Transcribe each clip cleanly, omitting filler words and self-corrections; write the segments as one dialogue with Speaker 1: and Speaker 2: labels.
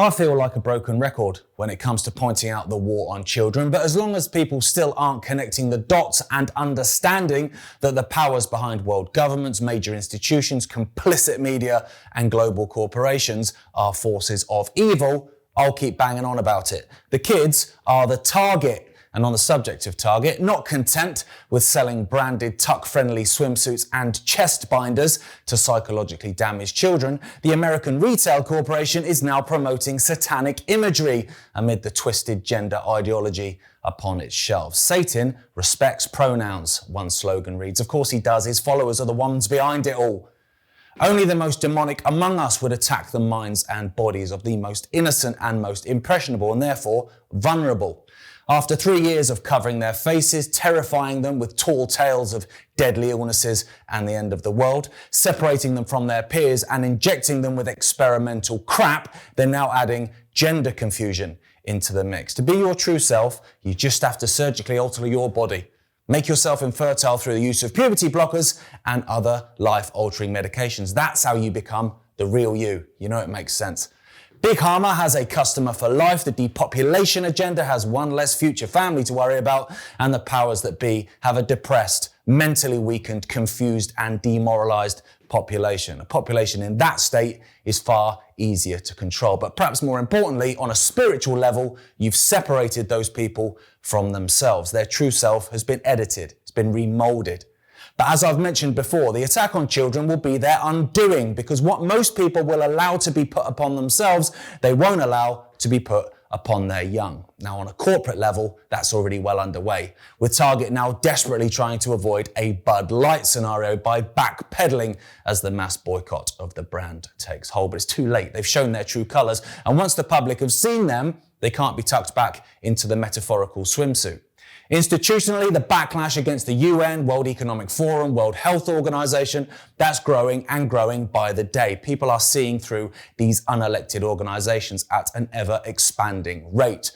Speaker 1: I feel like a broken record when it comes to pointing out the war on children, but as long as people still aren't connecting the dots and understanding that the powers behind world governments, major institutions, complicit media and global corporations are forces of evil, I'll keep banging on about it. The kids are the target. And on the subject of Target, not content with selling branded tuck-friendly swimsuits and chest binders to psychologically damaged children, the American Retail Corporation is now promoting satanic imagery amid the twisted gender ideology upon its shelves. Satan respects pronouns, one slogan reads. Of course he does. His followers are the ones behind it all. Only the most demonic among us would attack the minds and bodies of the most innocent and most impressionable and therefore vulnerable. After 3 years of covering their faces, terrifying them with tall tales of deadly illnesses and the end of the world, separating them from their peers and injecting them with experimental crap, they're now adding gender confusion into the mix. To be your true self, you just have to surgically alter your body. Make yourself infertile through the use of puberty blockers and other life-altering medications. That's how you become the real you. You know it makes sense. Big Pharma has a customer for life, the depopulation agenda has one less future family to worry about, and the powers that be have a depressed, mentally weakened, confused and demoralized population. A population in that state is far easier to control. But perhaps more importantly, on a spiritual level, you've separated those people from themselves. Their true self has been edited, it's been remolded. But as I've mentioned before, the attack on children will be their undoing, because what most people will allow to be put upon themselves, they won't allow to be put upon their young. Now, on a corporate level, that's already well underway, with Target now desperately trying to avoid a Bud Light scenario by backpedaling as the mass boycott of the brand takes hold. But it's too late. They've shown their true colours, and once the public have seen them, they can't be tucked back into the metaphorical swimsuit. Institutionally, the backlash against the UN, World Economic Forum, World Health Organization, that's growing and growing by the day. People are seeing through these unelected organizations at an ever-expanding rate.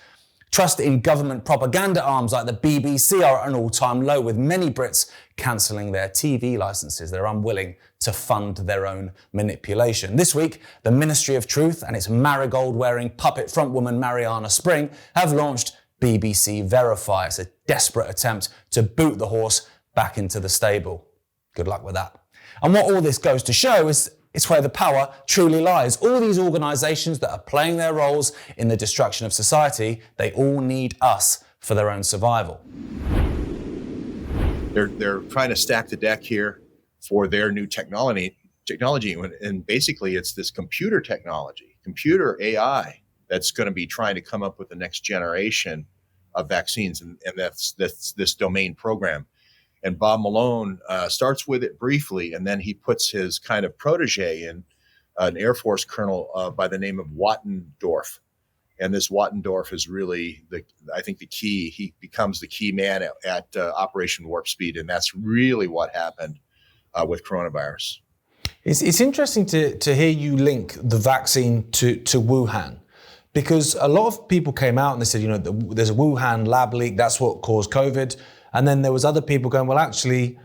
Speaker 1: Trust in government propaganda arms like the BBC are at an all-time low, with many Brits cancelling their TV licenses. They're unwilling to fund their own manipulation. This week, the Ministry of Truth and its marigold-wearing puppet frontwoman Mariana Spring have launched BBC Verify. It's a desperate attempt to boot the horse back into the stable. Good luck with that. And what all this goes to show is it's where the power truly lies. All these organisations that are playing their roles in the destruction of society, they all need us for their own survival.
Speaker 2: They're trying to stack the deck here for their new technology, and basically it's this computer technology, computer AI, that's going to be trying to come up with the next generation of vaccines, and that's this domain program. And Bob Malone starts with it briefly, and then he puts his kind of protege in, an Air Force colonel by the name of Wattendorf. And this Wattendorf is really, I think, the key. He becomes the key man at Operation Warp Speed, and that's really what happened with coronavirus.
Speaker 3: It's interesting to hear you link the vaccine to Wuhan. Because a lot of people came out and they said, there's a Wuhan lab leak, that's what caused COVID. And then there was other people going, well, actually,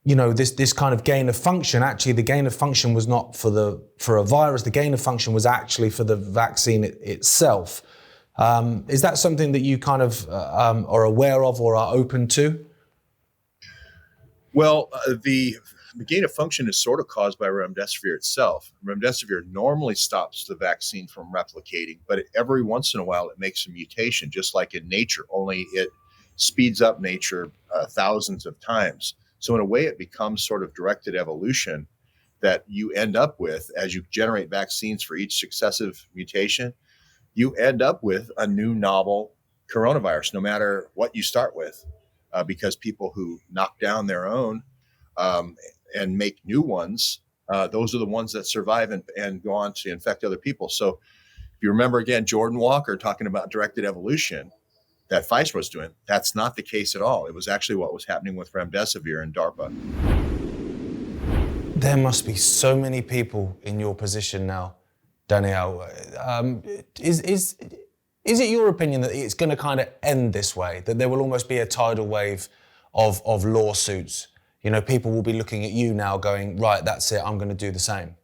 Speaker 3: this kind of gain of function, actually the gain of function was not for a virus, the gain of function was actually for the vaccine itself. Is that something that you kind of are aware of or are open to?
Speaker 2: Well, the gain of function is sort of caused by remdesivir itself. Remdesivir normally stops the vaccine from replicating, but every once in a while it makes a mutation, just like in nature, only it speeds up nature thousands of times. So in a way, it becomes sort of directed evolution that you end up with as you generate vaccines for each successive mutation. You end up with a new novel coronavirus, no matter what you start with, because people who knock down their own and make new ones, those are the ones that survive and go on to infect other people. So if you remember, again, Jordan Walker talking about directed evolution that Pfizer was doing, that's not the case at all. It was actually what was happening with remdesivir and DARPA.
Speaker 1: There must be so many people in your position now, Danielle. Is it your opinion that it's going to kind of end this way, that there will almost be a tidal wave of lawsuits? People will be looking at you now going, right, that's it, I'm going to do the same.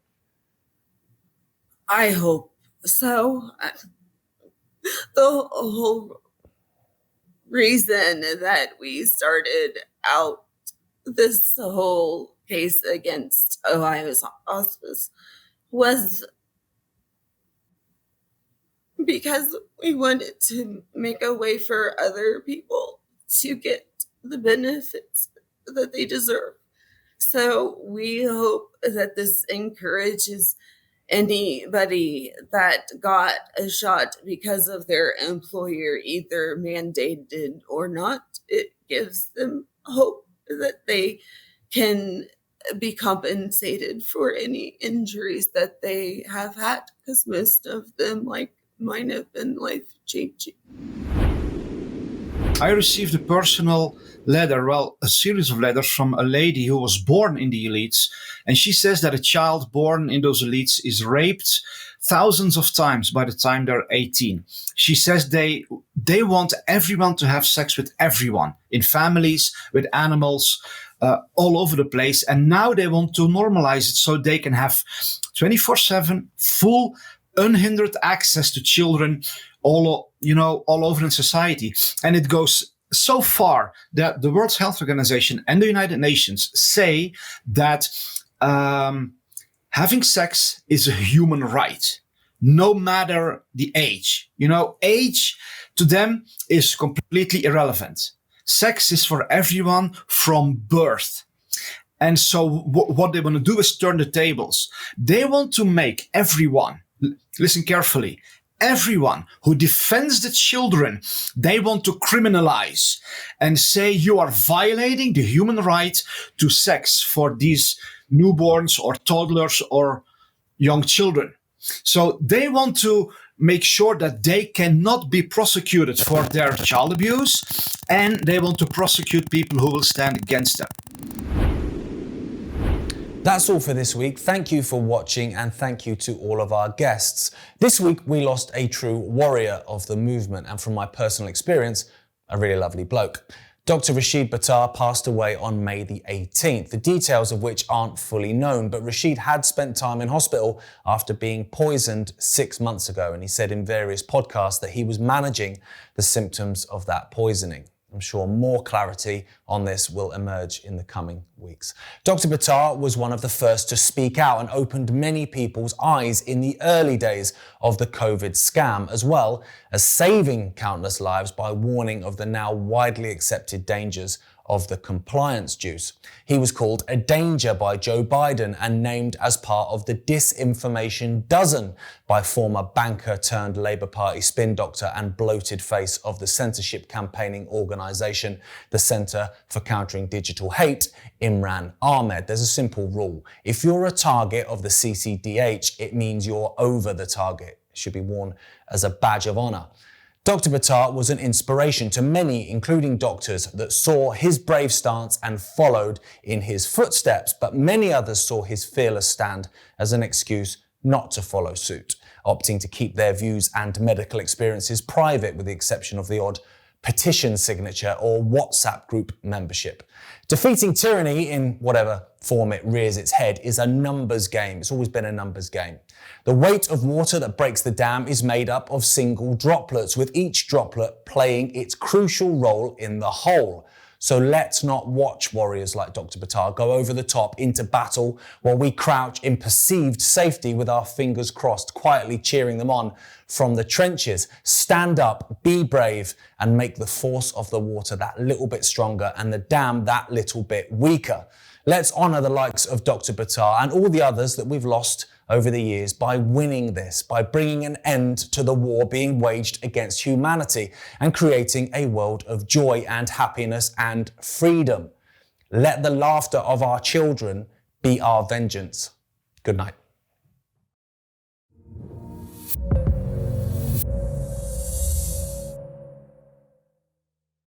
Speaker 4: I hope So the whole reason that we started out this whole case against Ohio's hospice was because we wanted to make a way for other people to get the benefits that they deserve. So we hope that this encourages anybody that got a shot because of their employer, either mandated or not. It gives them hope that they can be compensated for any injuries that they have had, because most of them, like mine, have been life-changing.
Speaker 5: I received a personal letter, a series of letters from a lady who was born in the elites. And she says that a child born in those elites is raped thousands of times by the time they're 18. She says they want everyone to have sex with everyone, in families, with animals, all over the place. And now they want to normalize it so they can have 24/7 full unhindered access to children all over in society. And it goes so far that the World Health Organization and the United Nations say that having sex is a human right, no matter the age. Age to them is completely irrelevant. Sex is for everyone from birth. And so what they want to do is turn the tables. They want to make everyone, listen carefully, everyone who defends the children, they want to criminalize and say you are violating the human right to sex for these newborns or toddlers or young children. So they want to make sure that they cannot be prosecuted for their child abuse, and they want to prosecute people who will stand against them.
Speaker 1: That's all for this week. Thank you for watching, and thank you to all of our guests. This week, we lost a true warrior of the movement, and from my personal experience, a really lovely bloke. Dr. Rashid Buttar passed away on May the 18th, the details of which aren't fully known, but Rashid had spent time in hospital after being poisoned 6 months ago, and he said in various podcasts that he was managing the symptoms of that poisoning. I'm sure more clarity on this will emerge in the coming weeks. Dr. Buttar was one of the first to speak out and opened many people's eyes in the early days of the COVID scam, as well as saving countless lives by warning of the now widely accepted dangers of the compliance juice. He was called a danger by Joe Biden and named as part of the disinformation dozen by former banker turned Labour Party spin doctor and bloated face of the censorship campaigning organisation, the Centre for Countering Digital Hate, Imran Ahmed. There's a simple rule. If you're a target of the CCDH, it means you're over the target. It should be worn as a badge of honour. Dr. Buttar was an inspiration to many, including doctors, that saw his brave stance and followed in his footsteps, but many others saw his fearless stand as an excuse not to follow suit, opting to keep their views and medical experiences private with the exception of the odd petition signature or WhatsApp group membership. Defeating tyranny in whatever form it rears its head is a numbers game. It's always been a numbers game. The weight of water that breaks the dam is made up of single droplets, with each droplet playing its crucial role in the whole. So let's not watch warriors like Dr. Buttar go over the top into battle while we crouch in perceived safety with our fingers crossed, quietly cheering them on from the trenches. Stand up, be brave, and make the force of the water that little bit stronger and the dam that little bit weaker. Let's honour the likes of Dr. Buttar and all the others that we've lost over the years by winning this, by bringing an end to the war being waged against humanity and creating a world of joy and happiness and freedom. Let the laughter of our children be our vengeance. Good night.